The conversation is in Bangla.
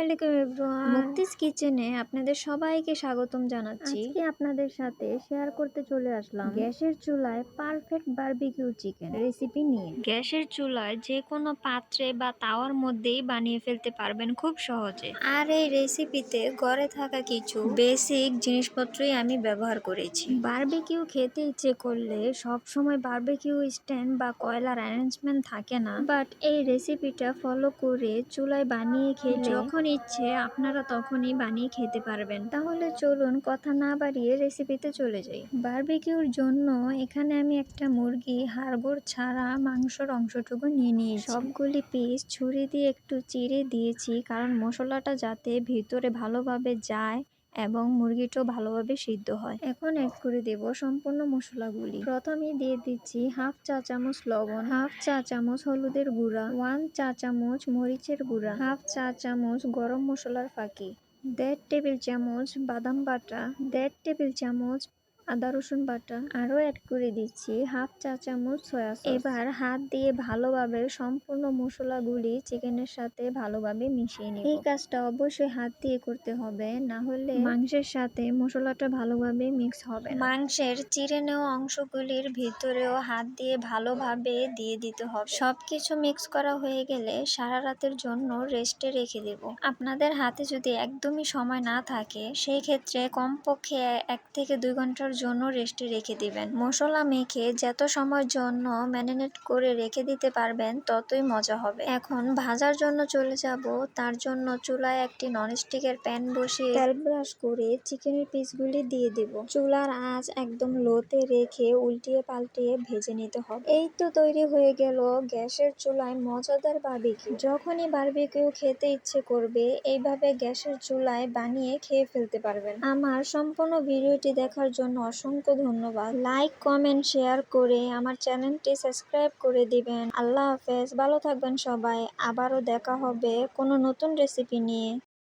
আলাইকুম এভরিওয়ান, মুক্তিস কিচেনে আপনাদের সবাইকে স্বাগতম জানাচ্ছি। আজকে আপনাদের সাথে শেয়ার করতে চলে আসলাম গ্যাসের চুলায় পারফেক্ট বারবিকিউ চিকেন রেসিপি নিয়ে। গ্যাসের চুলায় যে কোনো পাত্রে বা তাওয়ার মধ্যেই বানিয়ে ফেলতে পারবেন খুব সহজে। আর এই রেসিপিতে ঘরে থাকা কিছু বেসিক জিনিসপত্রই আমি ব্যবহার করেছি। বারবিকিউ খেতে ইচ্ছে করলে সব সময় বারবিকিউ স্ট্যান্ড বা কয়লার অ্যারেঞ্জমেন্ট থাকে না, বাট এই রেসিপিটা ফলো করে চুলায় বানিয়ে খেলে যখন ইচ্ছে আপনারা তখনই বানিয়ে খেতে পারবেন। তাহলে চলুন কথা না বাড়িয়ে রেসিপিতে চলে যাই। বারবিকিউর জন্য এখানে আমি একটা মুরগি হাড়গোড় ছাড়া মাংসের অংশটুকু নিয়ে নিয়েছি। সবগুলি পিস ছুরি দিয়ে একটু চিড়ে দিয়েছি, কারণ মশলাটা যাতে ভিতরে ভালোভাবে যায় এবং মুরগিটাও ভালোভাবে সিদ্ধ হয়। এখন অ্যাড করে দেব সম্পূর্ণ মশলাগুলি। প্রথমে দিয়ে দিচ্ছি হাফ চা চামচ লবণ, হাফ চা চামচ হলুদের গুঁড়া, 1 চা চামচ মরিচের গুঁড়া, হাফ চা চামচ গরম মশলার ফাঁকি, 1.5 টেবিল চামচ বাদাম বাটা, 1.5 টেবিল চামচ আদা রসুন বাটা, আরও অ্যাড করে দিচ্ছি হাফ চা চামচ সয়া সস। এবার হাত দিয়ে ভালোভাবে সম্পূর্ণ মশলাগুলি চিকেনের সাথে ভালোভাবে মিশিয়ে নিব। এই কাজটা অবশ্যই হাত দিয়ে করতে হবে, না হলে মাংসের সাথে মশলাটা ভালোভাবে মিক্স হবে না। মাংসের চিড়ে নেওয়া অংশগুলির ভিতরেও হাত দিয়ে ভালোভাবে দিয়ে দিতে হবে। সবকিছু মিক্স করা হয়ে গেলে সারা রাতের জন্য রেস্টে রেখে দেব। আপনাদের হাতে যদি একদমই সময় না থাকে সেই ক্ষেত্রে কমপক্ষে 1 থেকে 2 ঘন্টার জন্য রেস্টে রেখে দিবেন। মশলা মেখে যত সময়ের জন্য ম্যারিনেট করে রেখে দিতে পারবেন ততই মজা হবে। এখন ভাজার জন্য চলে যাব। তার জন্য চুলায় একটি ননস্টিকের প্যান বসিয়ে তেল ব্রাশ করে চিকেনের পিসগুলি দিয়ে দেব। চুলার আঁচ একদম লোতে রেখে উল্টিয়ে পাল্টিয়ে ভেজে নিতে হবে। এই তো তৈরি হয়ে গেল গ্যাসের চুলায় মজাদার বারবিকিউ। যখনই বারবিকিউ খেতে ইচ্ছে করবে এইভাবে গ্যাসের চুলায় বানিয়ে খেয়ে ফেলতে পারবেন। আমার সম্পূর্ণ ভিডিওটি দেখার জন্য অসংখ্য ধন্যবাদ। লাইক, কমেন্ট, শেয়ার করে আমার চ্যানেলটি সাবস্ক্রাইব করে দিবেন। আল্লাহ হাফেজ, ভালো থাকবেন সবাই। আবারও দেখা হবে কোনো নতুন রেসিপি নিয়ে।